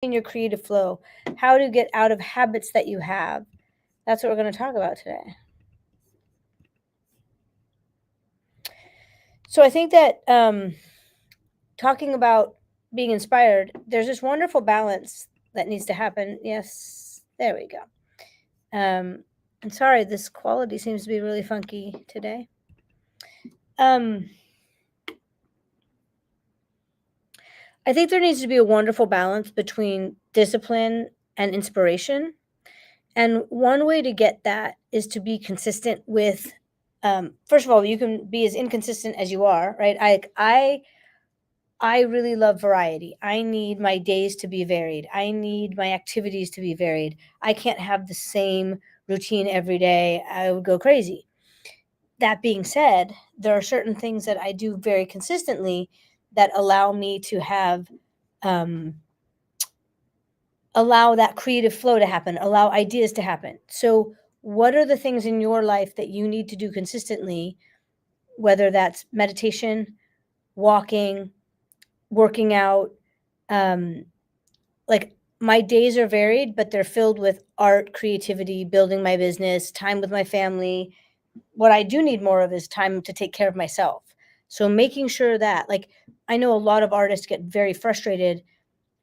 in your creative flow, how to get out of habits that you have. That's what we're going to talk about today. So I think that talking about being inspired, there's this wonderful balance that needs to happen. Yes, there we go. I'm sorry, this quality seems to be really funky today. Um, I think there needs to be a wonderful balance between discipline and inspiration. And one way to get that is to be consistent with, first of all, you can be as inconsistent as you are, right? I really love variety. I need my days to be varied. I need my activities to be varied. I can't have the same routine every day. I would go crazy. That being said, there are certain things that I do very consistently that allow me to have um, allow that creative flow to happen, allow ideas to happen. So, what are the things in your life that you need to do consistently, whether that's meditation, walking, working out? Um, like my days are varied, but they're filled with art, creativity, building my business, time with my family. What I do need more of is time to take care of myself. So, making sure that, like, I know a lot of artists get very frustrated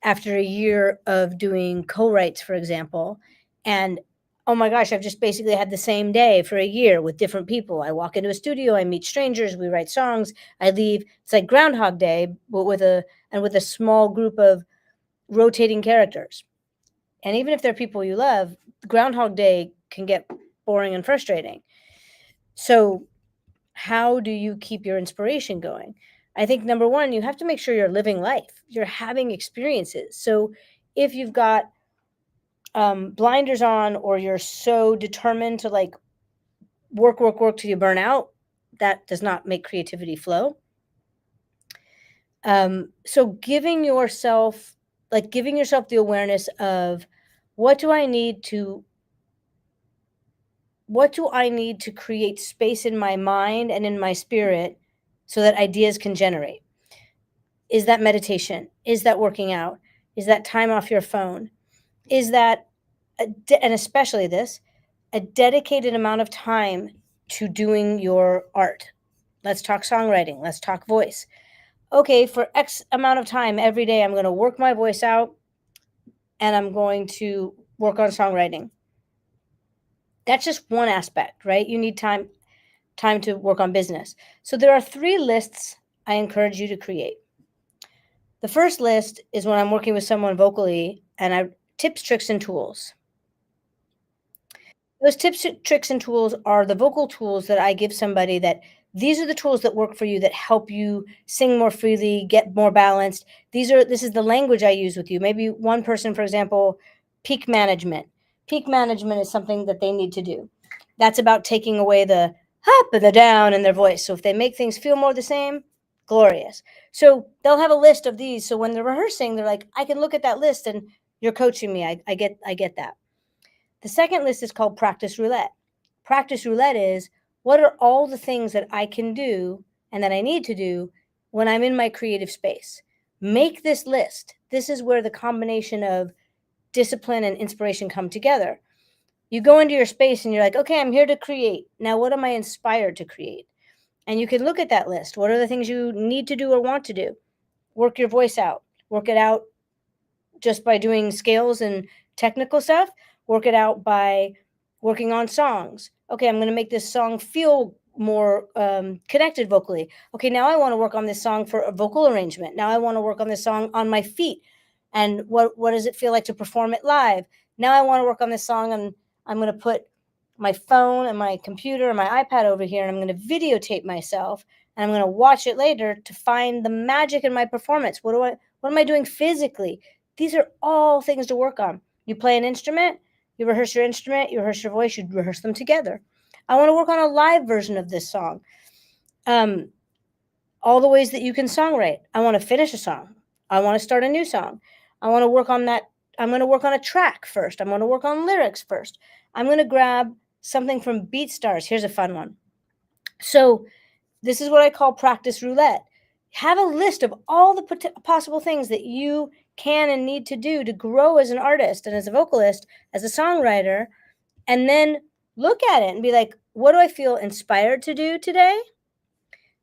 after a year of doing co-writes, for example, and oh my gosh, I've just basically had the same day for a year with different people. I walk into a studio, I meet strangers, we write songs, I leave. It's like Groundhog Day, but with a small group of rotating characters. And even if they're people you love, Groundhog Day can get boring and frustrating. So, how do you keep your inspiration going? I think number one, you have to make sure you're living life, you're having experiences. So, if you've got blinders on, or you're so determined to like work till you burn out, that does not make creativity flow. So giving yourself the awareness of what do I need to create space in my mind and in my spirit so that ideas can generate. Is that meditation? Is that working out? Is that time off your phone? Is that and especially this, a dedicated amount of time to doing your art? Let's talk songwriting, let's talk voice. Okay, for X amount of time every day, I'm going to work my voice out and I'm going to work on songwriting. That's just one aspect, right? You need time to work on business. So there are 3 lists I encourage you to create. The first list is when I'm working with someone vocally, and I tips, tricks, and tools. Those tips, tricks, and tools are the vocal tools that I give somebody, that these are the tools that work for you, that help you sing more freely, get more balanced. This is the language I use with you. Maybe one person, for example, peak management. Peak management is something that they need to do. That's about taking away the up and the down in their voice. So if they make things feel more the same, glorious. So they'll have a list of these. So when they're rehearsing, they're like, I can look at that list and you're coaching me. I get that. The second list is called practice roulette. Practice roulette is, what are all the things that I can do and that I need to do when I'm in my creative space? Make this list. This is where the combination of discipline and inspiration come together. You go into your space and you're like, okay, I'm here to create. Now, what am I inspired to create? And you can look at that list. What are the things you need to do or want to do? Work your voice out. Work it out just by doing scales and technical stuff. Work it out by working on songs. Okay, I'm going to make this song feel more connected vocally. Okay, now I want to work on this song for a vocal arrangement. Now I want to work on this song on my feet. And what does it feel like to perform it live? Now I want to work on this song, and I'm going to put my phone and my computer and my iPad over here, and I'm going to videotape myself, and I'm going to watch it later to find the magic in my performance. What am I doing physically? These are all things to work on. You play an instrument, you rehearse your instrument, you rehearse your voice, you rehearse them together. I want to work on a live version of this song. All the ways that you can songwrite. I want to finish a song. I want to start a new song. I want to work on that. I'm going to work on a track first. I'm going to work on lyrics first. I'm going to grab something from BeatStars. Here's a fun one. So this is what I call practice roulette. Have a list of all the possible things that you can and need to do to grow as an artist and as a vocalist, as a songwriter, and then look at it and be like, what do I feel inspired to do today?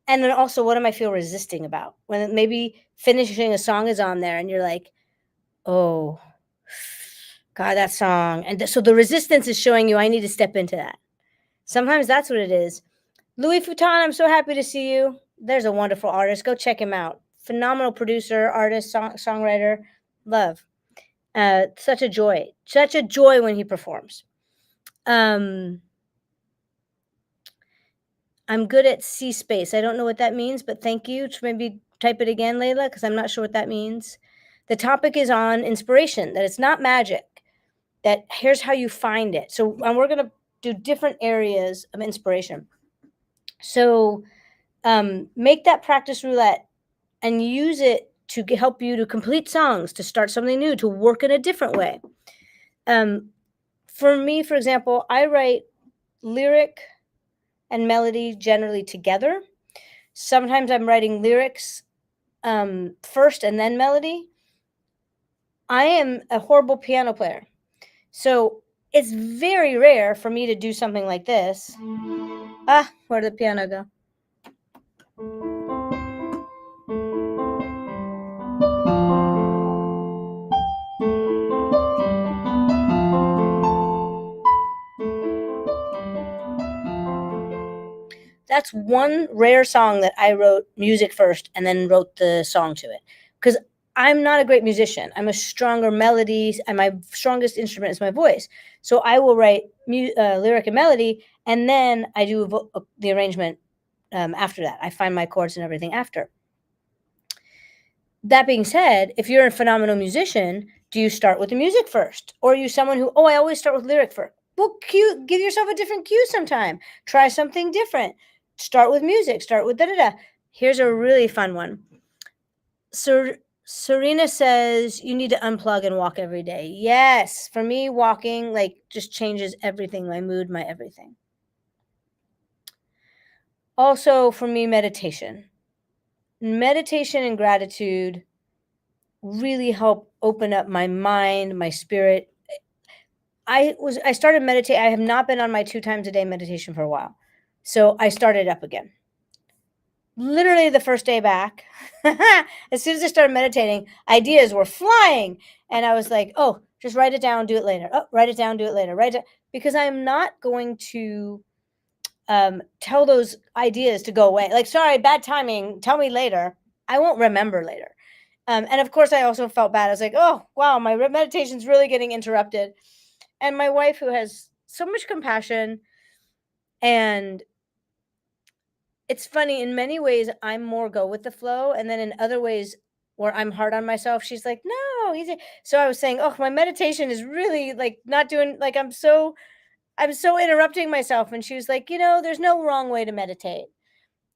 And then also, what am I feel resisting about? When maybe finishing a song is on there and you're like, oh, God, that song. And so the resistance is showing you I need to step into that. Sometimes that's what it is. Louis Vuitton, I'm so happy to see you. There's a wonderful artist. Go check him out. Phenomenal producer, artist, songwriter. Love. Such a joy. Such a joy when he performs. I'm good at C space. I don't know what that means, but thank you. Maybe type it again, Layla, because I'm not sure what that means. The topic is on inspiration, that it's not magic, that here's how you find it. So we're going to do different areas of inspiration. So make that practice roulette and use it to help you to complete songs, to start something new, to work in a different way. For me, for example, I write lyric and melody generally together. Sometimes I'm writing lyrics first and then melody. I am a horrible piano player. So it's very rare for me to do something like this. Where did the piano go? That's one rare song that I wrote music first and then wrote the song to it. Because I'm not a great musician. I'm a stronger melody, and my strongest instrument is my voice. So I will write lyric and melody, and then I do the arrangement after that. I find my chords and everything after. That being said, if you're a phenomenal musician, do you start with the music first? Or are you someone who, I always start with lyric first? Well, give yourself a different cue sometime. Try something different. Start with music. Start with da-da-da. Here's a really fun one. Serena says you need to unplug and walk every day. Yes. For me, walking just changes everything, my mood, my everything. Also, for me, meditation. Meditation and gratitude really help open up my mind, my spirit. I started meditating. I have not been on my 2 times a day meditation for a while. So I started up again. Literally the first day back, as soon as I started meditating, ideas were flying. And I was like, oh, just write it down, do it later. Oh, write it down, do it later. Because I'm not going to tell those ideas to go away. Like, sorry, bad timing. Tell me later. I won't remember later. And of course, I also felt bad. I was like, oh, wow, my meditation's really getting interrupted. And my wife, who has so much compassion, and it's funny, in many ways, I'm more go with the flow. And then in other ways where I'm hard on myself, she's like, no, easy. So I was saying, oh, my meditation is really not doing, I'm so interrupting myself. And she was like, there's no wrong way to meditate.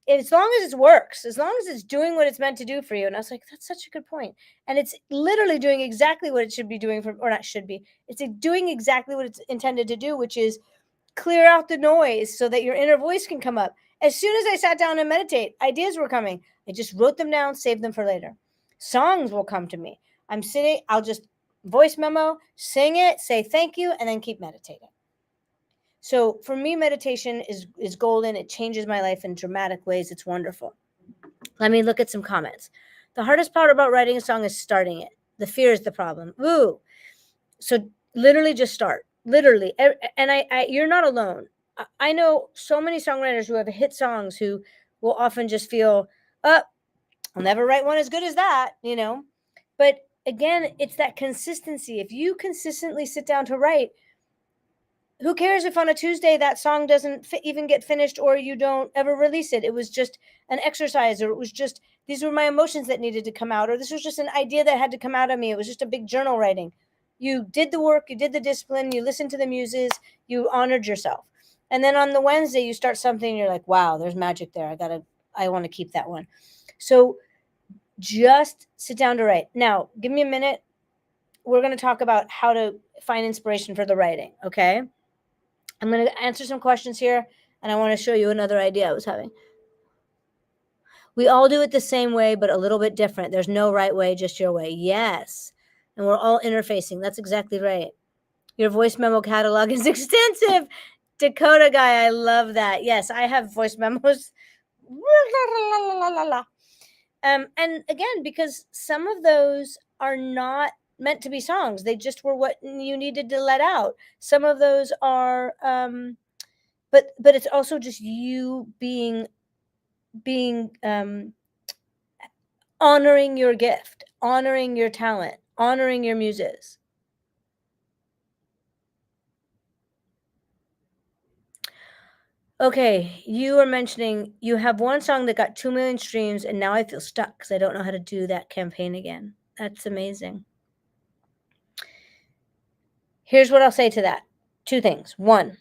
As long as it works, as long as it's doing what it's meant to do for you. And I was like, that's such a good point. And it's literally doing exactly what it should be doing or not should be. It's doing exactly what it's intended to do, which is clear out the noise so that your inner voice can come up. As soon as I sat down and meditate, ideas were coming. I just wrote them down, saved them for later. Songs will come to me. I'm sitting, I'll just voice memo, sing it, say thank you, and then keep meditating. So for me, meditation is golden. It changes my life in dramatic ways. It's wonderful. Let me look at some comments. The hardest part about writing a song is starting it. The fear is the problem. Ooh. So literally just start. Literally. And you're not alone. I know so many songwriters who have hit songs who will often just feel, I'll never write one as good as that, But again, it's that consistency. If you consistently sit down to write, who cares if on a Tuesday that song doesn't even get finished or you don't ever release it? It was just an exercise, or it was just, these were my emotions that needed to come out, or this was just an idea that had to come out of me. It was just a big journal writing. You did the work, you did the discipline, you listened to the muses, you honored yourself. And then on the Wednesday, you start something and you're like, wow, there's magic there. I want to keep that one. So just sit down to write. Now, give me a minute. We're going to talk about how to find inspiration for the writing, okay? I'm going to answer some questions here, and I want to show you another idea I was having. We all do it the same way, but a little bit different. There's no right way, just your way. Yes. And we're all interfacing. That's exactly right. Your voice memo catalog is extensive. Dakota guy, I love that. Yes, I have voice memos. And again, because some of those are not meant to be songs, they just were what you needed to let out. Some of those are, but it's also just you being honoring your gift, honoring your talent, honoring your muses. Okay, you were mentioning you have one song that got 2 million streams, and now I feel stuck because I don't know how to do that campaign again. That's amazing. Here's what I'll say to that. 2 things. 1,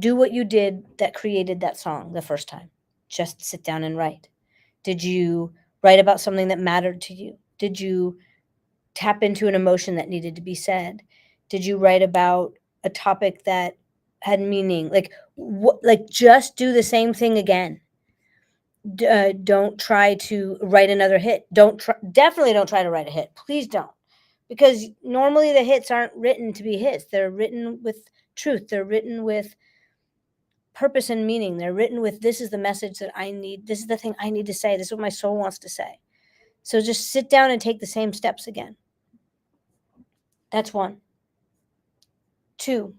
do what you did that created that song the first time. Just sit down and write. Did you write about something that mattered to you? Did you tap into an emotion that needed to be said? Did you write about a topic that had meaning? Like just do the same thing again. Don't try to write another hit. Definitely don't try to write a hit. Please don't. Because normally the hits aren't written to be hits. They're written with truth. They're written with purpose and meaning. They're written with, this is the message that I need. This is the thing I need to say. This is what my soul wants to say. So just sit down and take the same steps again. That's 1. 2,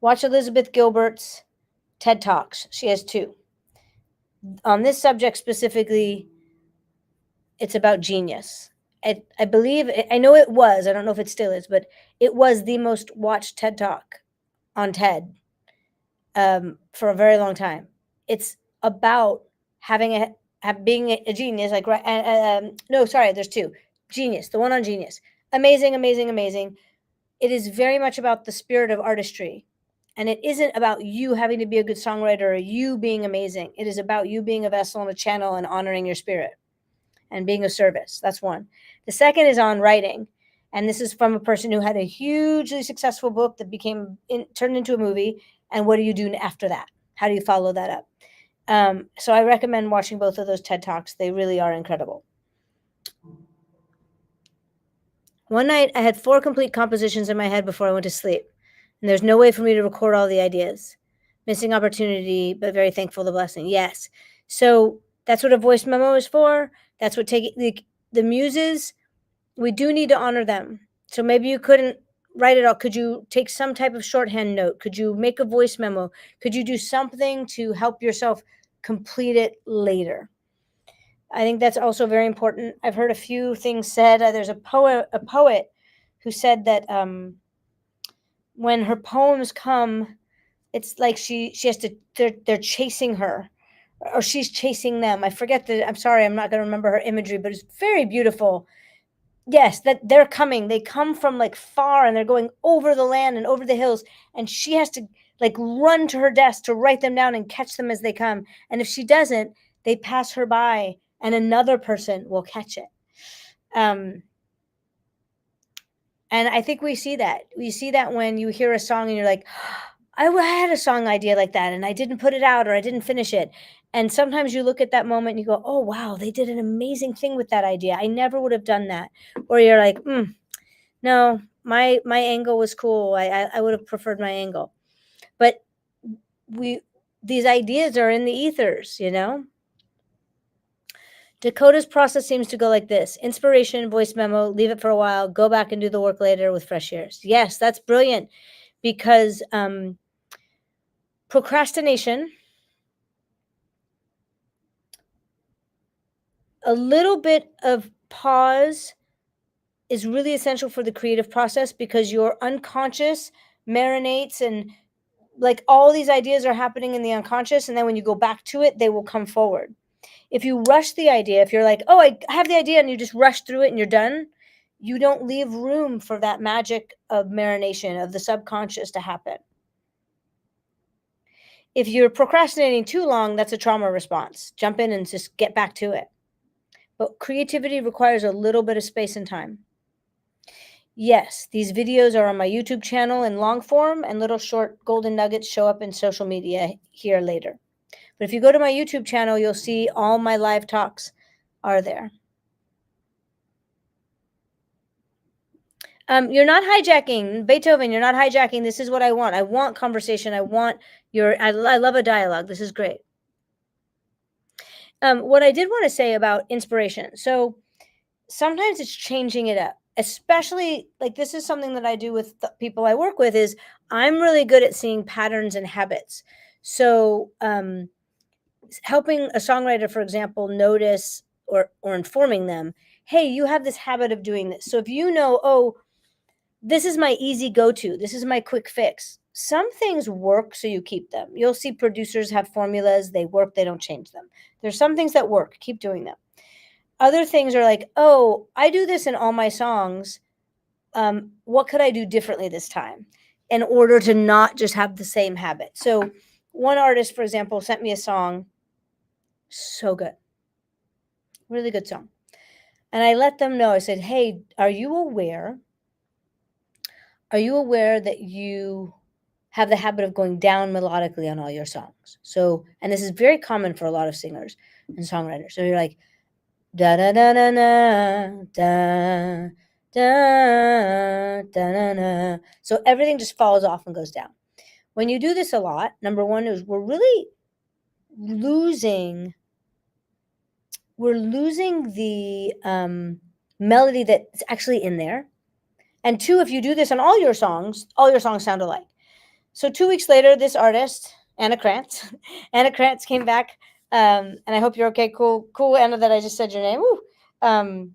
watch Elizabeth Gilbert's TED Talks. She has 2. On this subject specifically, it's about genius. I believe, I know it was, I don't know if it still is, but it was the most watched TED Talk on TED for a very long time. It's about being a genius. No, sorry, there's 2. Genius, the one on genius. Amazing, amazing, amazing. It is very much about the spirit of artistry. And it isn't about you having to be a good songwriter or you being amazing. It is about you being a vessel and a channel and honoring your spirit and being of service. That's 1. The second is on writing. And this is from a person who had a hugely successful book that turned into a movie. And what do you do after that? How do you follow that up? So I recommend watching both of those TED Talks. They really are incredible. One night I had 4 complete compositions in my head before I went to sleep. And there's no way for me to record all the ideas. Missing opportunity, but very thankful for the blessing. Yes. So that's what a voice memo is for. That's what the muses, we do need to honor them. So maybe you couldn't write it all. Could you take some type of shorthand note? Could you make a voice memo? Could you do something to help yourself complete it later? I think that's also very important. I've heard a few things said. There's a poet who said that when her poems come, it's like she has to, they're chasing her, or she's chasing them. I'm sorry, I'm not going to remember her imagery, but it's very beautiful. Yes, that they're coming. They come from like far and they're going over the land and over the hills. And she has to like run to her desk to write them down and catch them as they come. And if she doesn't, they pass her by and another person will catch it. And I think we see that. We see that when you hear a song and you're like, I had a song idea like that and I didn't put it out or I didn't finish it. And sometimes you look at that moment and you go, oh, wow, they did an amazing thing with that idea. I never would have done that. Or you're like, no, my angle was cool. I would have preferred my angle. But these ideas are in the ethers, you know? Dakota's process seems to go like this: inspiration, voice memo, leave it for a while, go back and do the work later with fresh ears. Yes, that's brilliant, because procrastination, a little bit of pause is really essential for the creative process, because your unconscious marinates and like all these ideas are happening in the unconscious. And then when you go back to it, they will come forward. If you rush the idea, if you're like, oh, I have the idea, and you just rush through it and you're done, you don't leave room for that magic of marination of the subconscious to happen. If you're procrastinating too long, that's a trauma response. Jump in and just get back to it. But creativity requires a little bit of space and time. Yes, these videos are on my YouTube channel in long form, and little short golden nuggets show up in social media here later. But if you go to my YouTube channel, you'll see all my live talks are there. You're not hijacking Beethoven. You're not hijacking. This is what I want. I want conversation. I want I love a dialogue. This is great. What I did want to say about inspiration. So sometimes it's changing it up, especially like this is something that I do with the people I work with is I'm really good at seeing patterns and habits. So, helping a songwriter, for example, notice or informing them, hey, you have this habit of doing this. So if you know, oh, this is my easy go-to, this is my quick fix. Some things work, so you keep them. You'll see producers have formulas, they work, they don't change them. There's some things that work, keep doing them. Other things are like, oh, I do this in all my songs. What could I do differently this time in order to not just have the same habit? So one artist, for example, sent me a song, so good, really good song. And I let them know, I said, hey, are you aware that you have the habit of going down melodically on all your songs? So, and this is very common for a lot of singers and songwriters. So you're like, da da da da da da da da da. So everything just falls off and goes down. When you do this a lot, number one is we're really losing the melody that's actually in there. And two, if you do this on all your songs sound alike. So 2 weeks later, this artist, Anna Krantz, Anna Krantz came back, and I hope you're okay. Cool, Anna, that I just said your name. Woo. Anna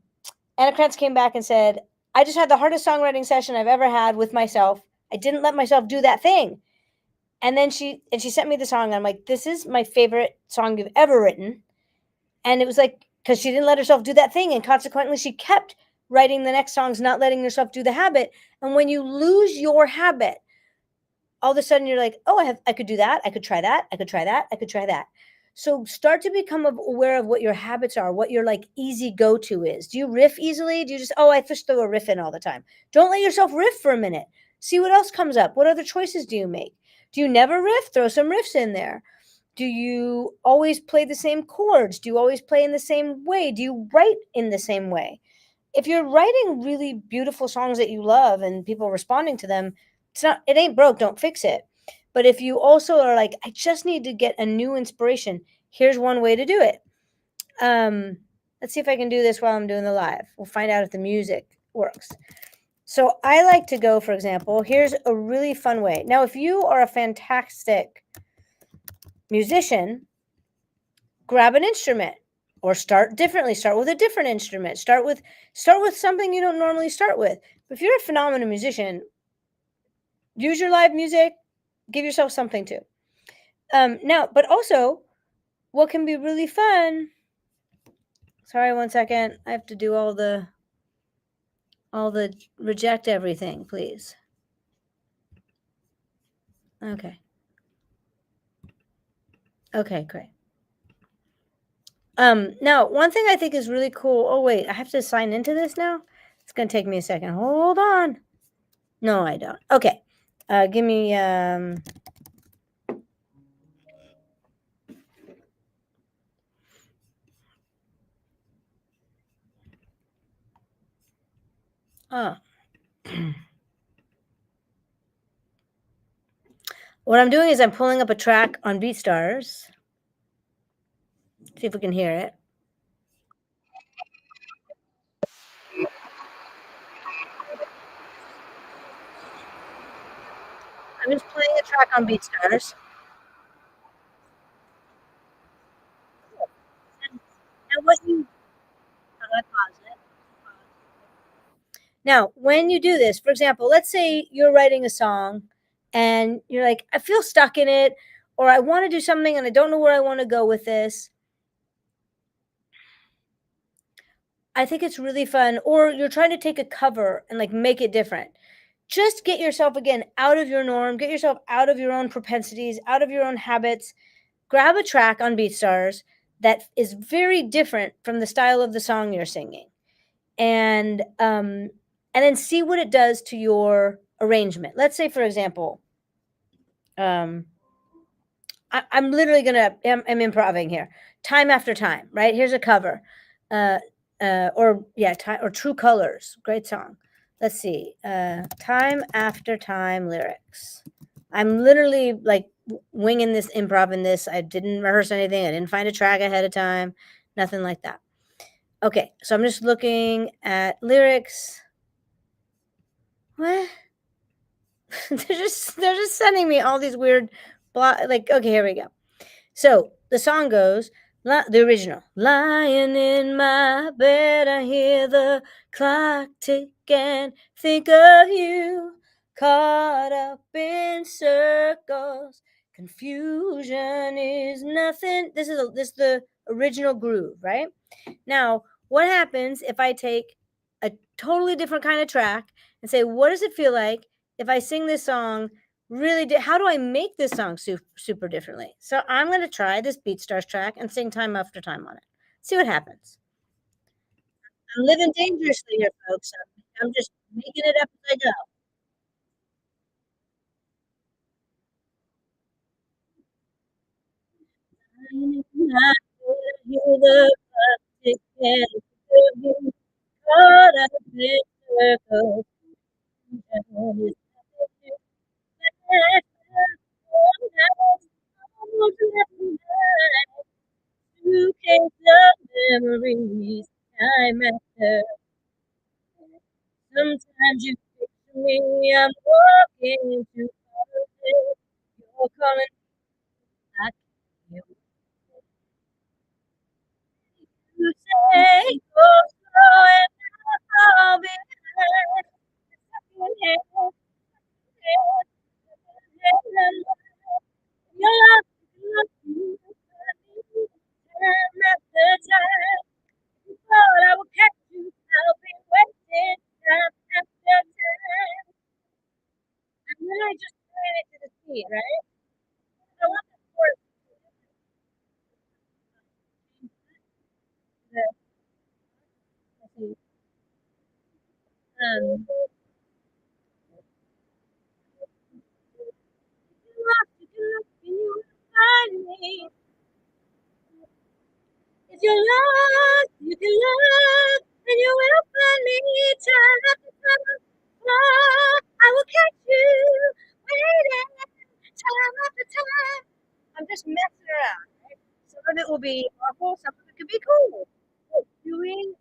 Krantz came back and said, I just had the hardest songwriting session I've ever had with myself. I didn't let myself do that thing. And then she sent me the song. And I'm like, this is my favorite song you've ever written. And it was like, because she didn't let herself do that thing. And consequently, she kept writing the next songs, not letting herself do the habit. And when you lose your habit, all of a sudden you're like, oh, I could do that. I could try that. I could try that. I could try that. So start to become aware of what your habits are, what your like easy go-to is. Do you riff easily? Do you just, I just throw a riff in all the time? Don't let yourself riff for a minute. See what else comes up. What other choices do you make? Do you never riff? Throw some riffs in there. Do you always play the same chords? Do you always play in the same way? Do you write in the same way? If you're writing really beautiful songs that you love and people responding to them, it ain't broke, don't fix it. But if you also are like, I just need to get a new inspiration, here's one way to do it. Let's see if I can do this while I'm doing the live. We'll find out if the music works. So I like to go, for example, here's a really fun way. Now, if you are a fantastic musician, grab an instrument or start differently. Start with a different instrument. Start with something you don't normally start with. But if you're a phenomenal musician, use your live music, give yourself something to. Now, but also what can be really fun. Sorry, 1 second. I have to do all the reject everything, please. Okay. Okay, great. Now, one thing I think is really cool. Oh, wait, I have to sign into this now? It's going to take me a second. Hold on. No, I don't. Okay. Give me, what I'm doing is I'm pulling up a track on BeatStars. See if we can hear it. I'm just playing a track on BeatStars. Now, Now, when you do this, for example, let's say you're writing a song and you're like, I feel stuck in it, or I want to do something and I don't know where I want to go with this. I think it's really fun. Or you're trying to take a cover and like make it different. Just get yourself again out of your norm, get yourself out of your own propensities, out of your own habits. Grab a track on BeatStars that is very different from the style of the song you're singing. And then see what it does to your arrangement. Let's say, for example, I'm literally gonna I'm improving here. Time after time, right? Here's a cover. Uh or yeah, time or True Colors. Great song. Let's see. Time after time lyrics. I'm literally like winging this, improv in this. I didn't rehearse anything. I didn't find a track ahead of time. Nothing like that. Okay, so I'm just looking at lyrics. What? They're just sending me all these weird like okay, here we go. So the song goes, the original. Lying in my bed, I hear the clock tick and think of you. Caught up in circles. Confusion is nothing. This is the original groove, right? Now, what happens if I take a totally different kind of track and say, what does it feel like if I sing this song really? How do I make this song super differently? So I'm going to try this BeatStars track and sing time after time on it. See what happens. I'm living dangerously here, folks. I'm just making it up as I go. I hear the clock tick and feel caught up in circles. Suitcase of memories, time after. Sometimes you picture me, I'm walking into politics. You're calling back. You say go slow and I'll be behind. Second hand, second hand, your love, time after time. You thought I would catch you, I'll be waiting time after time. And then I just ran it to the sea, right? I want the chorus to the, you find me. If you love, you can love, and you will find me time after time. Oh, I will catch you waiting time after time. I'm just messing around. Right? Some of it will be awful, some of it could be cool. But doing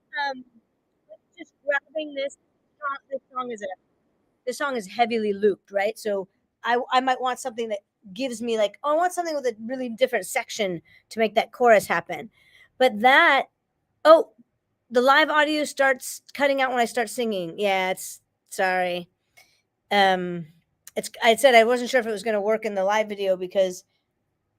just grabbing song. This song is heavily looped, right? So I might want something that gives me like, oh, I want something with a really different section to make that chorus happen. But that, oh, the live audio starts cutting out when I start singing. Yeah, it's sorry. Um, I said I wasn't sure if it was going to work in the live video because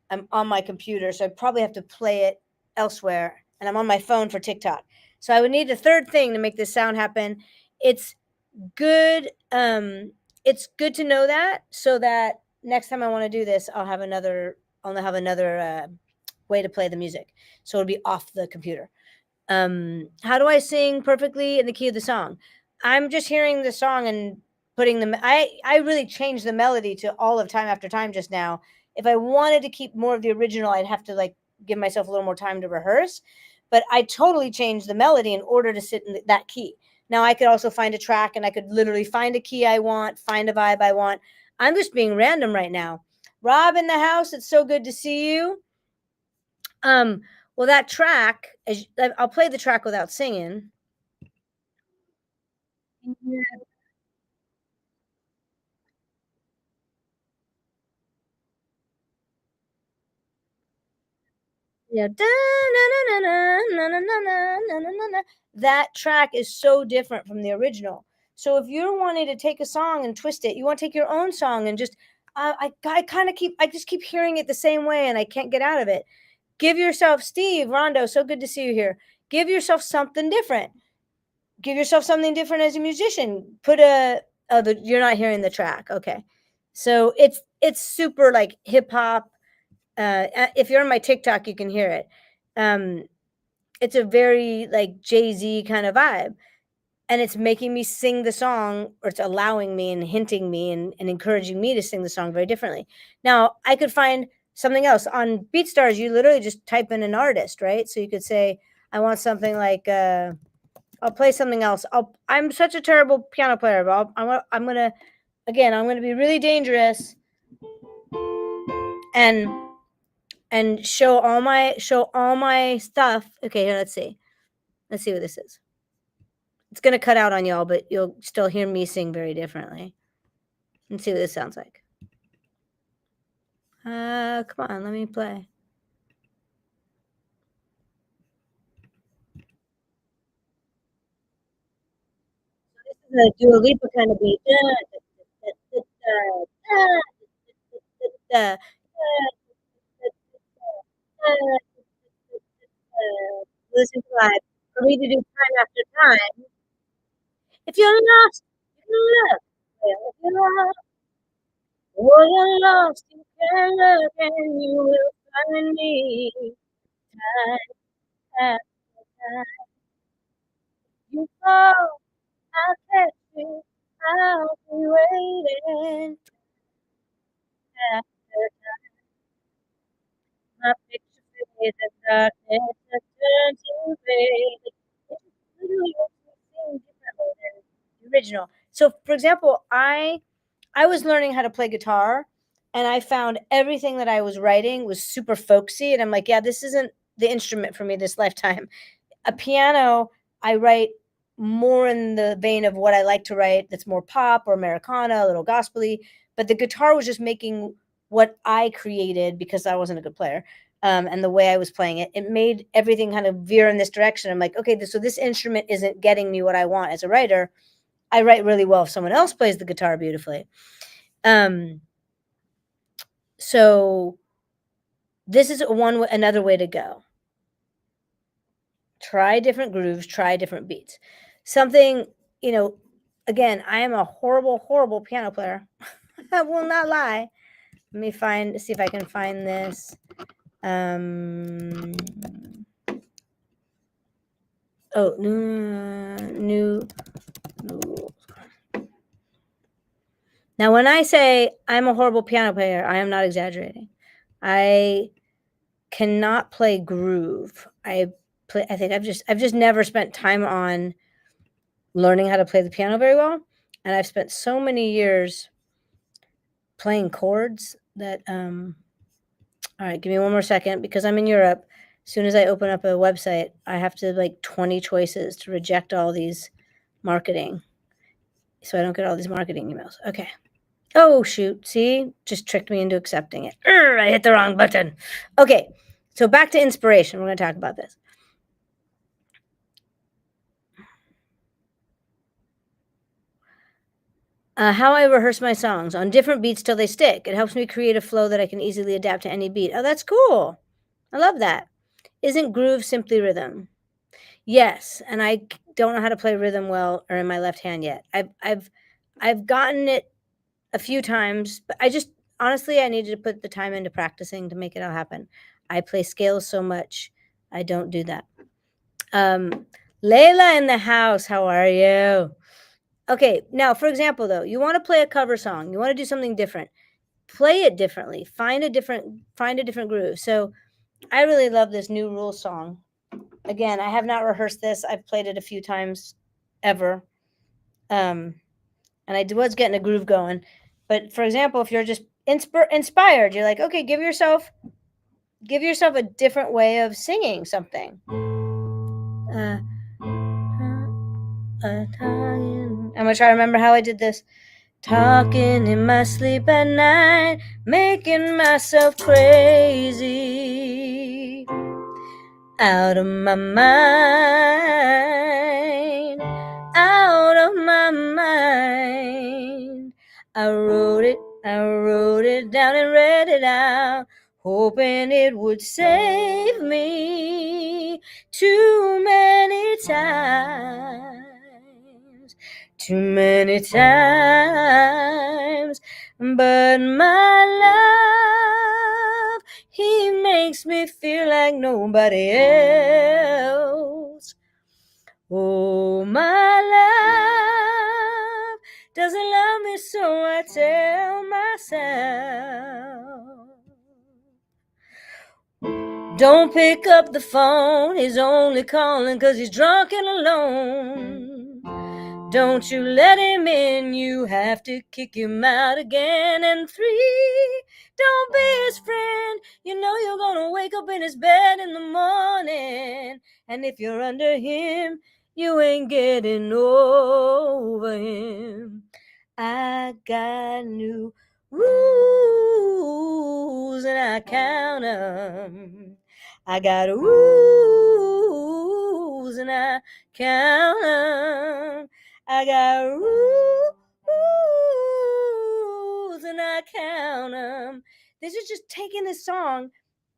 I'm on my computer, so I probably have to play it elsewhere, and I'm on my phone for TikTok. So I would need a third thing to make this sound happen. It's good. It's good to know that so that next time I want to do this, I'll have another way to play the music. So it'll be off the computer. How do I sing perfectly in the key of the song? I'm just hearing the song and putting the I really changed the melody to all of time after time just now. If I wanted to keep more of the original, I'd have to like give myself a little more time to rehearse, but I totally changed the melody in order to sit in that key. Now I could also find a track and I could literally find a key I want, find a vibe I want. I'm just being random right now. Rob in the house, it's so good to see you. Um, well, that track, I'll play the track without singing. Yeah, yeah. Da-na-na-na-na-na-na-na-na-na-na. That track is so different from the original. So if you're wanting to take a song and twist it, you want to take your own song and just, I just keep hearing it the same way and I can't get out of it. Give yourself, Steve, Rondo, so good to see you here. Give yourself something different. Give yourself something different as a musician. Put a, oh, you're not hearing the track. Okay. So it's super like hip hop. If you're on my TikTok, you can hear it. Um, it's a very like Jay-Z kind of vibe. And it's making me sing the song, or it's allowing me and hinting me and encouraging me to sing the song very differently. Now, I could find something else. On BeatStars, you literally just type in an artist, right? So you could say, I want something like, I'll play something else. I'm such a terrible piano player, but I'm gonna again, I'm gonna be really dangerous and show all my stuff. Okay, here, let's see. Let's see what this is. It's gonna cut out on y'all, but you'll still hear me sing very differently. Let's see what this sounds like. Come on, let me play. This is a Dua Lipa kind of beat. Listen to live. For me to do time after time. If you're lost, you can look. If you're lost, oh, you're lost, you can look and you will find me. Time after time. You fall, I'll catch you. I'll be waiting. After my picture fades and darkness has turned to gray. It literally makes me sing differently than the original. So, for example, I was learning how to play guitar, and I found everything that I was writing was super folksy, and I'm like, yeah, this isn't the instrument for me this lifetime. A piano, I write more in the vein of what I like to write. That's more pop or Americana, a little gospely. But the guitar was just making what I created because I wasn't a good player. And the way I was playing it, it made everything kind of veer in this direction. I'm like, okay, so this instrument isn't getting me what I want as a writer. I write really well if someone else plays the guitar beautifully. Um, so this is another way to go. Try different grooves, try different beats. Something, you know, again, I am a horrible, horrible piano player. I will not lie. Let me see if I can find this. Um, oh, new. Now, when I say I'm a horrible piano player, I am not exaggerating. I cannot play groove. I think I've just never spent time on learning how to play the piano very well, and I've spent so many years playing chords that all right, give me one more second because I'm in Europe. As soon as I open up a website, I have to like 20 choices to reject all these marketing so I don't get all these marketing emails. Okay. Oh, shoot. See? Just tricked me into accepting it. I hit the wrong button. Okay. So back to inspiration. We're going to talk about this. How I rehearse my songs on different beats till they stick. It helps me create a flow that I can easily adapt to any beat. Oh, that's cool. I love that. Isn't groove simply rhythm? Yes, and I don't know how to play rhythm well or in my left hand yet. I've gotten it a few times, but I just honestly I needed to put the time into practicing to make it all happen. I play scales so much, I don't do that. Layla in the house, how are you? Okay, now for example though, you want to play a cover song, you want to do something different. Play it differently. Find a different groove. So I really love this new rule song. Again, I have not rehearsed this. I've played it a few times ever. And I was getting a groove going. But for example, if you're just inspired, you're like, okay, give yourself a different way of singing something. I'm gonna try to remember how I did this. Talking in my sleep at night, making myself crazy, out of my mind, out of my mind. I wrote it down and read it out, hoping it would save me too many times, but my love, he makes me feel like nobody else. Oh, my love doesn't love me, so I tell myself. Don't pick up the phone, he's only calling 'cause he's drunk and alone. Don't you let him in, you have to kick him out again. And 3, don't be his friend, you know you're gonna wake up in his bed in the morning. And if you're under him, you ain't getting over him. I got new rules and I count 'em. I got rules and I count 'em. I got rules and I count 'em. This is just taking this song.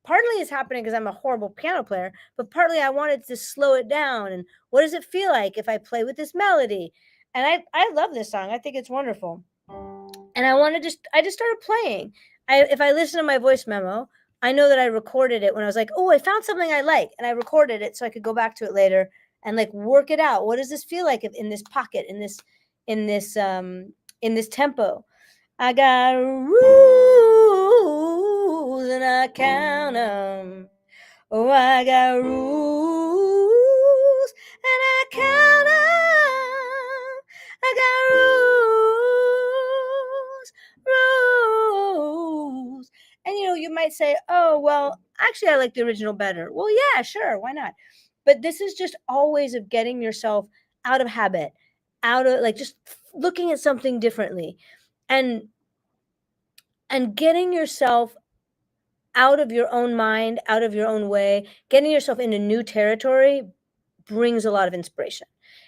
Partly it's happening because I'm a horrible piano player, but partly I wanted to slow it down. And what does it feel like if I play with this melody? And I love this song. I think it's wonderful. And I just started playing. If I listen to my voice memo, I know that I recorded it when I was like, oh, I found something I like, and I recorded it so I could go back to it later and like work it out. What does this feel like in this pocket, in this tempo? I got rules and I count them. Oh, I got rules and I count them. I got rules. And you might say, oh, well, actually, I like the original better. Well, yeah, sure, why not? But this is just always of getting yourself out of habit, out of like just looking at something differently, and getting yourself out of your own mind, out of your own way, getting yourself into new territory brings a lot of inspiration.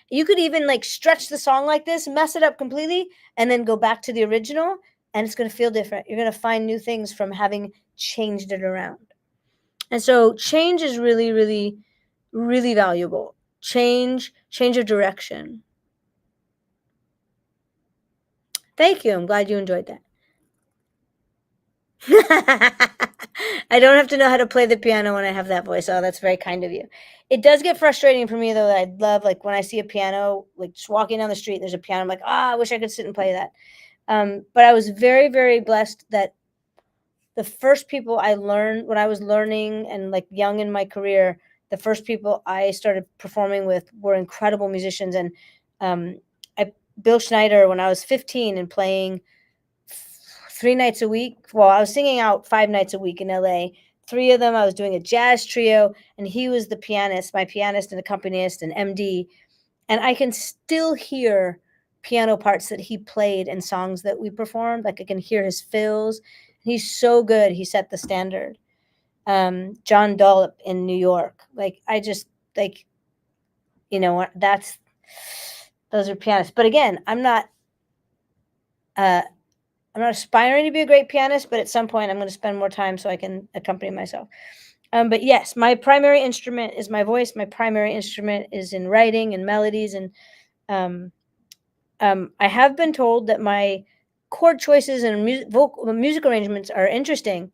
You could even like stretch the song like this, mess it up completely, and then go back to the original, and it's going to feel different. You're going to find new things from having changed it around. And so change is really, really, really valuable. Change of direction. Thank you. I'm glad you enjoyed that. I don't have to know how to play the piano when I have that voice. Oh, that's very kind of you. It does get frustrating for me though, that I love like when I see a piano, like just walking down the street and there's a piano, I'm like, I wish I could sit and play that. But I was very, very blessed that the first people I learned when I was learning and like young in my career, the first people I started performing with were incredible musicians. And Bill Schneider, when I was 15 and playing 3 nights a week. Well, I was singing out 5 nights a week in LA. 3 of them, I was doing a jazz trio, and he was the pianist, my pianist and accompanist and MD. And I can still hear piano parts that he played in songs that we performed. Like I can hear his fills. He's so good. He set the standard. John Dollop in New York. Like I just like, those are pianists. But again, I'm not aspiring to be a great pianist, but at some point I'm going to spend more time so I can accompany myself. But yes, my primary instrument is my voice. My primary instrument is in writing and melodies. And I have been told that my chord choices and music arrangements are interesting.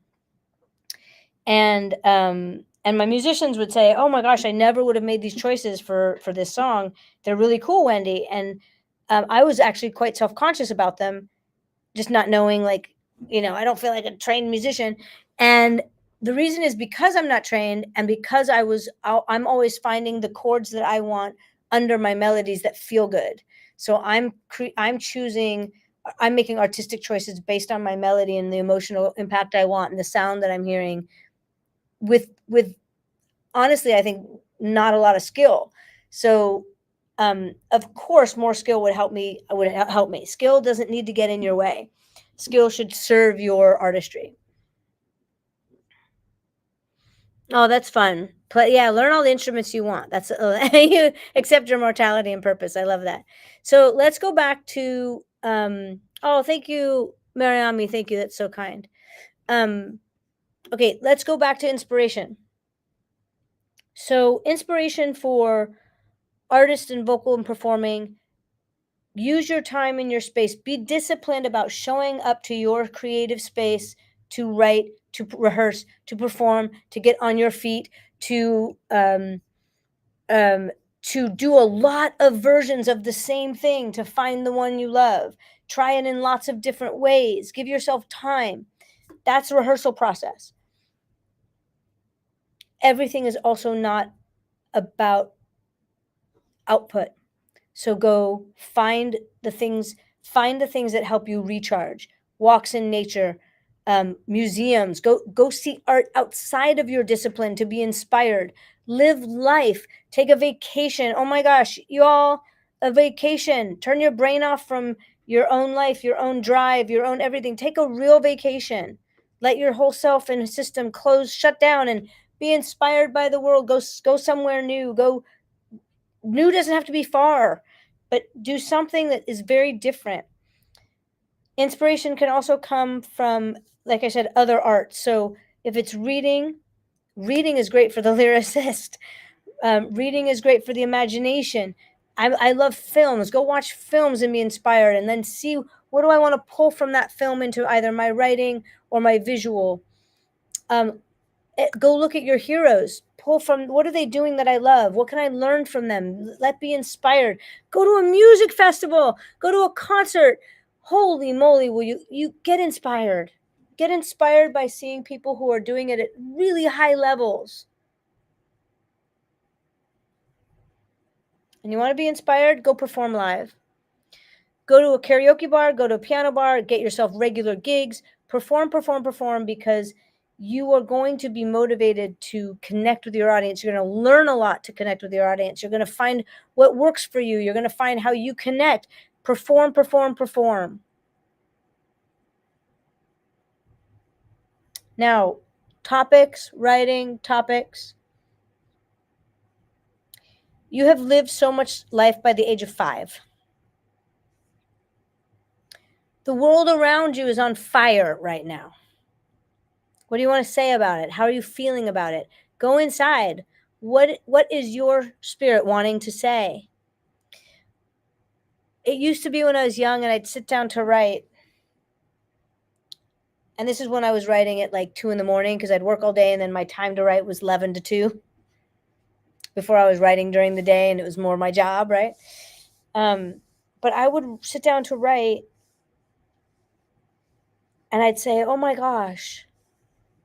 And my musicians would say, oh my gosh, I never would have made these choices for this song. They're really cool, Wendy. And I was actually quite self-conscious about them, just not knowing, like, I don't feel like a trained musician. And the reason is because I'm not trained, and because I'm always finding the chords that I want under my melodies that feel good. So I'm making artistic choices based on my melody and the emotional impact I want and the sound that I'm hearing with honestly, I think not a lot of skill. So of course, more skill would help me. Skill doesn't need to get in your way. Skill should serve your artistry. Oh, that's fun. Learn all the instruments you want. That's you accept your mortality and purpose. I love that. So let's go back to. Oh, thank you, Mariami. Thank you. That's so kind. Okay, let's go back to inspiration. So inspiration for artists and vocal and performing. Use your time in your space. Be disciplined about showing up to your creative space to write, to rehearse, to perform, to get on your feet, to do a lot of versions of the same thing, to find the one you love. Try it in lots of different ways. Give yourself time. That's a rehearsal process. everything is also not about output. So go find the things that help you recharge. Walks in nature, museums. Go see art outside of your discipline to be inspired. Live life. Take a vacation. Oh my gosh, you all, a vacation. Turn your brain off from your own life, your own drive, your own everything. Take a real vacation. Let your whole self and system shut down, and be inspired by the world. Go somewhere new. Go new doesn't have to be far, but do something that is very different. Inspiration can also come from, like I said, other arts. So if it's reading, reading is great for the lyricist. Reading is great for the imagination. I love films. Go watch films and be inspired, and then see, what do I want to pull from that film into either my writing or my visual. Um, Go look at your heroes. Pull from, what are they doing that I love? What can I learn from them? Let be inspired. Go to a music festival. Go to a concert. Holy moly, will you get inspired? Get inspired by seeing people who are doing it at really high levels. And you want to be inspired? Go perform live. Go to a karaoke bar, go to a piano bar, get yourself regular gigs, perform, because you are going to be motivated to connect with your audience. You're going to learn a lot to connect with your audience. You're going to find what works for you. You're going to find how you connect. Perform. Now, writing topics. You have lived so much life by the age of 5. The world around you is on fire right now. What do you want to say about it? How are you feeling about it? Go inside. What is your spirit wanting to say? It used to be when I was young and I'd sit down to write. And this is when I was writing at like 2 a.m, because I'd work all day, and then my time to write was 11 to 2. Before I was writing during the day and it was more my job, right? But I would sit down to write and I'd say, oh my gosh,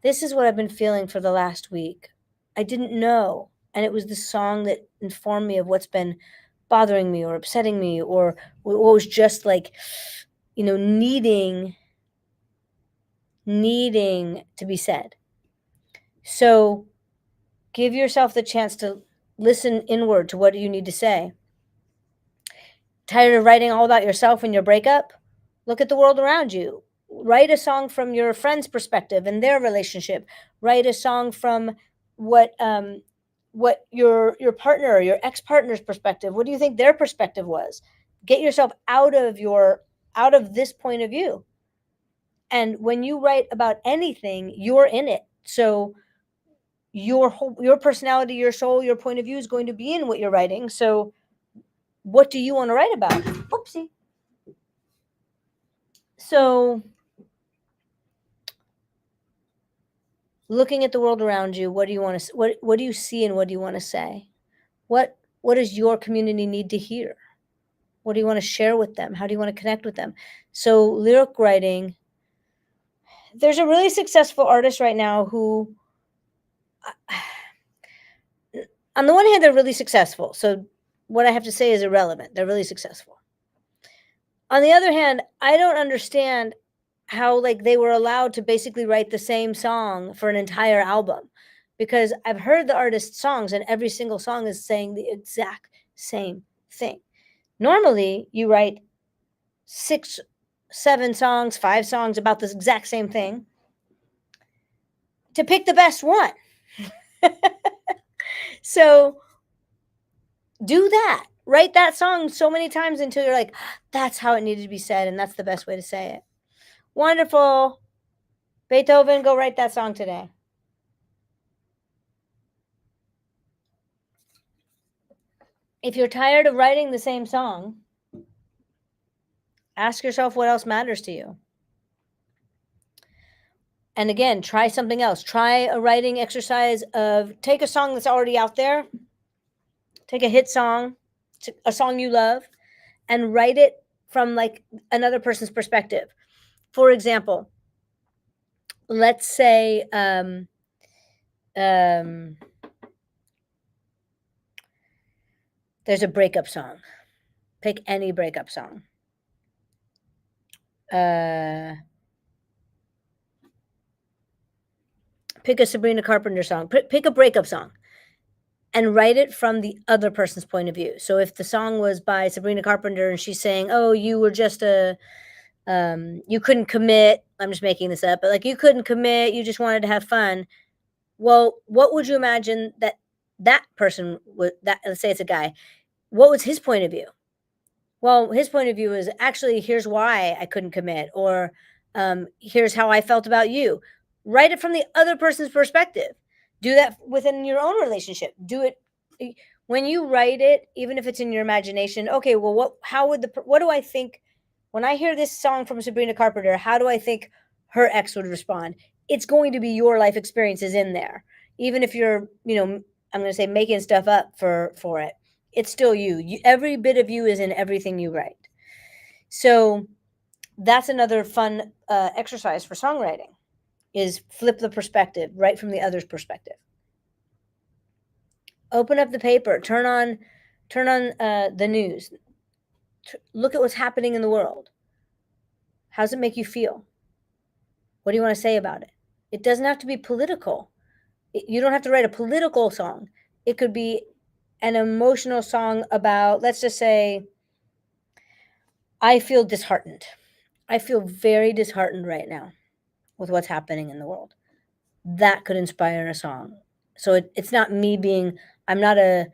this is what I've been feeling for the last week. I didn't know. And it was the song that informed me of what's been bothering me or upsetting me, or what was just like, needing to be said. So give yourself the chance to listen inward to what you need to say. Tired of writing all about yourself and your breakup? Look at the world around you. Write a song from your friend's perspective and their relationship. Write a song from what your partner or your ex-partner's perspective. What do you think their perspective was? Get yourself out of this point of view. And when you write about anything, you're in it. So your personality, your soul, your point of view is going to be in what you're writing. So what do you want to write about? Oopsie. So looking at the world around you, what do you want to, what do you see, and what do you want to say? What does your community need to hear? What do you want to share with them? How do you want to connect with them? So lyric writing, there's a really successful artist right now who, on the one hand, they're really successful. So what I have to say is irrelevant. They're really successful. On the other hand, I don't understand how they were allowed to basically write the same song for an entire album, because I've heard the artist's songs and every single song is saying the exact same thing. Normally, you write 6, 7 songs, 5 songs about this exact same thing to pick the best one. So do that. Write that song so many times until you're like, that's how it needed to be said, and that's the best way to say it. Wonderful. Beethoven, go write that song today. If you're tired of writing the same song, ask yourself what else matters to you. And again, try something else. Try a writing exercise of, take a song that's already out there, take a hit song, a song you love, and write it from another person's perspective. For example, let's say There's a breakup song. Pick any breakup song. Pick a Sabrina Carpenter song. Pick a breakup song and write it from the other person's point of view. So if the song was by Sabrina Carpenter and she's saying, "Oh, you were just you couldn't commit." I'm just making this up, but like you couldn't commit, you just wanted to have fun. Well, what would you imagine that person would that let's say it's a guy. What was his point of view? Well, his point of view is actually here's why I couldn't commit, or here's how I felt about you. Write it from the other person's perspective. Do that within your own relationship. Do it when you write it, even if it's in your imagination. Okay, well, what do I think when I hear this song from Sabrina Carpenter? How do I think her ex would respond? It's going to be your life experiences in there, even if you're, I'm going to say making stuff up for it. It's still you. Every bit of you is in everything you write. So that's another fun exercise for songwriting is flip the perspective, write from the other's perspective. Open up the paper, turn on the news. Look at what's happening in the world. How does it make you feel? What do you want to say about it? It doesn't have to be political. You don't have to write a political song. It could be an emotional song about, let's just say, I feel disheartened. I feel very disheartened right now with what's happening in the world. That could inspire a song. So it's not me being, I'm not a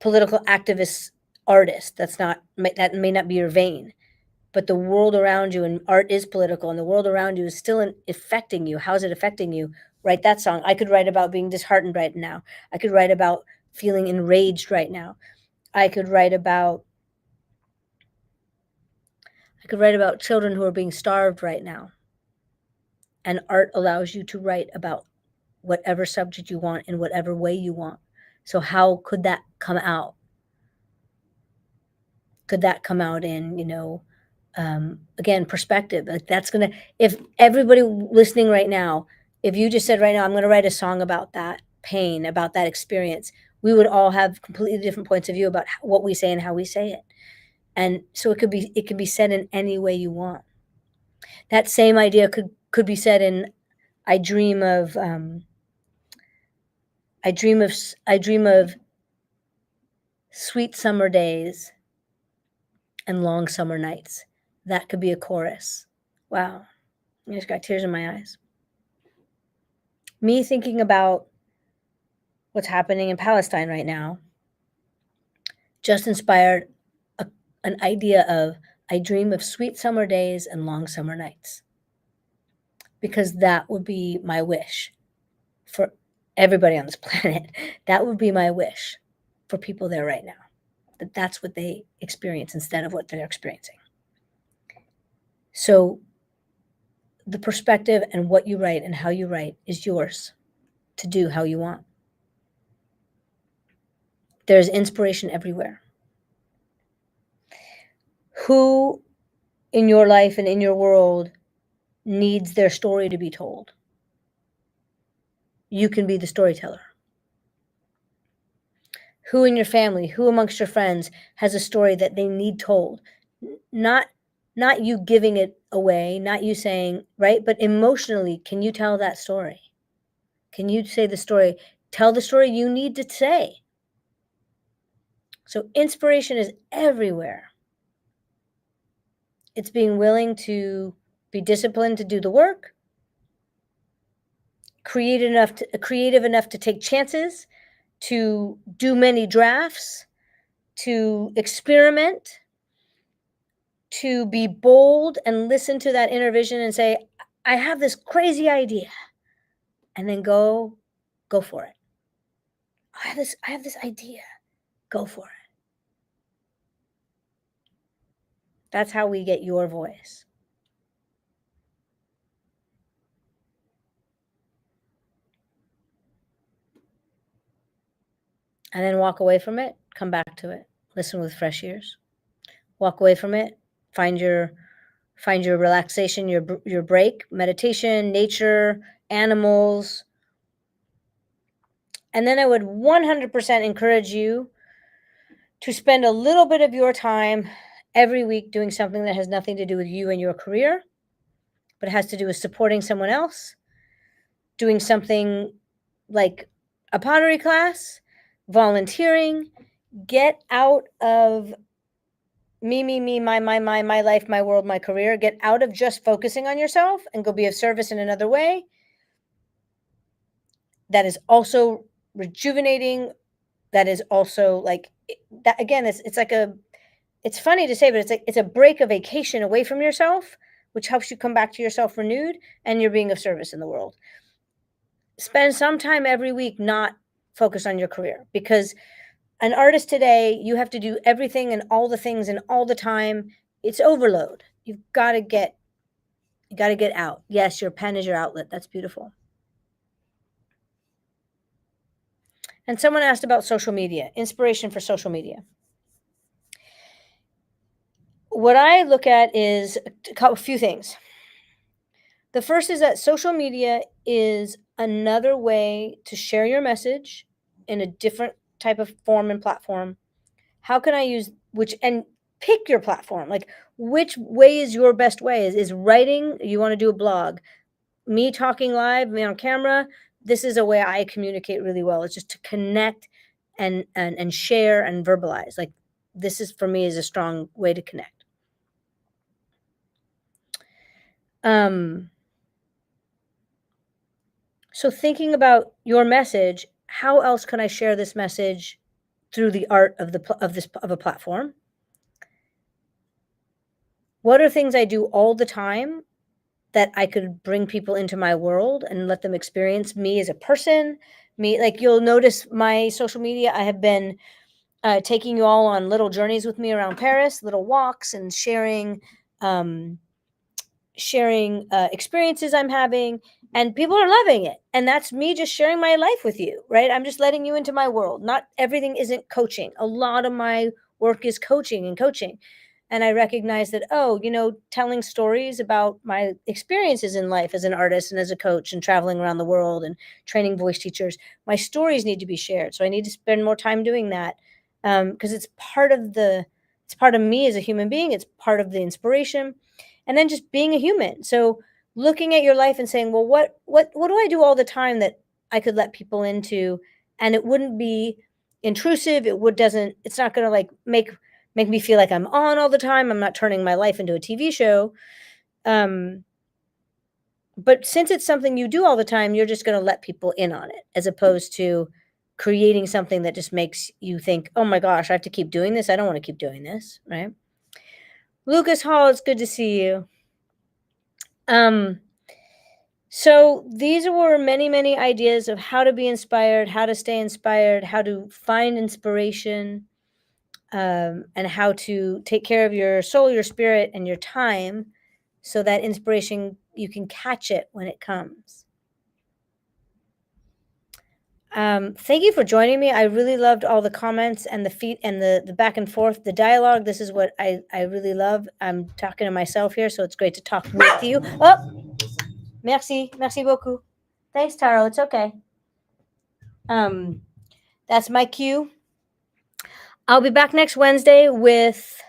political activist artist. That may not be your vein, but the world around you, and art is political, and the world around you is still affecting you. How's it affecting you? Write that song. I could write about being disheartened right now. I could write about feeling enraged right now. I could write about children who are being starved right now. And art allows you to write about whatever subject you want in whatever way you want. So how could that come out? Could that come out in, again, perspective? Like that's going to, if everybody listening right now, if you just said right now, I'm going to write a song about that pain, about that experience, we would all have completely different points of view about what we say and how we say it. And so it can be said in any way you want. That same idea could be said in, I dream of sweet summer days and long summer nights. That could be a chorus. Wow. I just got tears in my eyes. Me thinking about what's happening in Palestine right now just inspired an idea of, I dream of sweet summer days and long summer nights. Because that would be my wish for everybody on this planet. That would be my wish for people there right now. That's what they experience instead of what they're experiencing. So the perspective and what you write and how you write is yours to do how you want. There's inspiration everywhere. Who in your life and in your world needs their story to be told? You can be the storyteller. Who in your family, who amongst your friends has a story that they need told? Not you giving it away, not you saying, right? But emotionally, can you tell that story? Can you say the story? Tell the story you need to say. So inspiration is everywhere. It's being willing to be disciplined to do the work, creative enough to take chances, to do many drafts, to experiment, to be bold and listen to that inner vision and say, I have this crazy idea, and then go for it. I have this idea. Go for it. That's how we get your voice. And then walk away from it, come back to it, listen with fresh ears. Walk away from it, find your relaxation, your break, meditation, nature, animals, And then I would 100% encourage you to spend a little bit of your time every week doing something that has nothing to do with you and your career, but it has to do with supporting someone else, doing something like a pottery class, volunteering. Get out of me, my life, my world, my career. Get out of just focusing on yourself and go be of service in another way. That is also rejuvenating. That is also like that again, it's like it's funny to say, but it's a break, a vacation away from yourself, which helps you come back to yourself renewed and you're being of service in the world. Spend some time every week not focus on your career, because an artist today, you have to do everything and all the things and all the time. It's overload. You got to get out. Yes, your pen is your outlet. That's beautiful. And someone asked about social media, inspiration for social media. What I look at is a few things. The first is that social media is another way to share your message in a different type of form and platform. How can I use which, and pick your platform? Like, which way is your best way? Is writing, you want to do a blog, me talking live, me on camera. This is a way I communicate really well. It's just to connect and share and verbalize. Like, this is for me is a strong way to connect. So thinking about your message, how else can I share this message through the art of a platform? What are things I do all the time that I could bring people into my world and let them experience me as a person? Me, like, you'll notice my social media, I have been taking you all on little journeys with me around Paris, little walks, and um, sharing experiences I'm having, and people are loving it. And that's me just sharing my life with you, right? I'm just letting you into my world. Not everything isn't coaching. A lot of my work is coaching and coaching. And I recognize that, oh, telling stories about my experiences in life as an artist and as a coach and traveling around the world and training voice teachers, my stories need to be shared. So I need to spend more time doing that, because it's part of me as a human being. It's part of the inspiration, and then just being a human. So looking at your life and saying, well, what do I do all the time that I could let people into, and it wouldn't be intrusive. It's not going to like make me feel like I'm on all the time. I'm not turning my life into a TV show. But since it's something you do all the time, you're just going to let people in on it, as opposed to creating something that just makes you think, oh my gosh, I have to keep doing this. I don't want to keep doing this. Right. Lucas Hall, it's good to see you. So these were many, many ideas of how to be inspired, how to stay inspired, how to find inspiration, and how to take care of your soul, your spirit, and your time, so that inspiration, you can catch it when it comes. Thank you for joining me. I really loved all the comments and the feet and the back and forth, the dialogue. This is what I really love. I'm talking to myself here, so it's great to talk with you. Oh, merci beaucoup. Thanks, Taro. It's okay. That's my cue. I'll be back next Wednesday with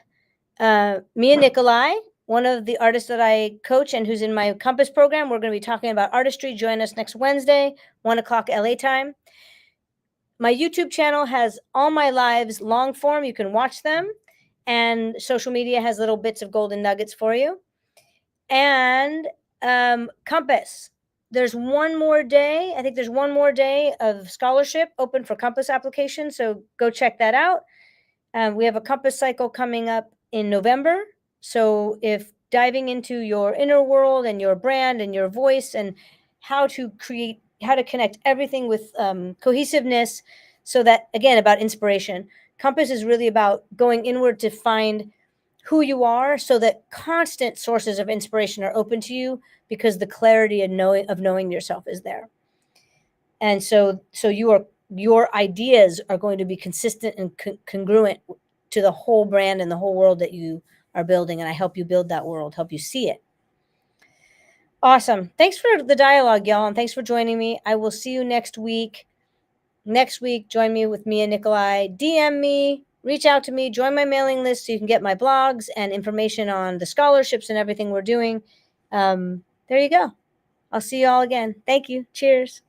me and Nikolai, one of the artists that I coach and who's in my Compass program. We're going to be talking about artistry. Join us next Wednesday, 1:00 LA time. My YouTube channel has all my lives long form. You can watch them. And social media has little bits of golden nuggets for you. And Compass. There's one more day. I think there's one more day of scholarship open for Compass application. So go check that out. We have a Compass cycle coming up in November. So if diving into your inner world and your brand and your voice and how to connect everything with cohesiveness, so that, again, about inspiration. Compass is really about going inward to find who you are, so that constant sources of inspiration are open to you, because the clarity of knowing yourself is there. And so your ideas are going to be consistent and congruent to the whole brand and the whole world that you are building. And I help you build that world, help you see it. Awesome. Thanks for the dialogue, y'all. And thanks for joining me. I will see you next week. next week, join me with Mia Nikolai. DM me, reach out to me, join my mailing list so you can get my blogs and information on the scholarships and everything we're doing. There you go. I'll see you all again. Thank you. Cheers.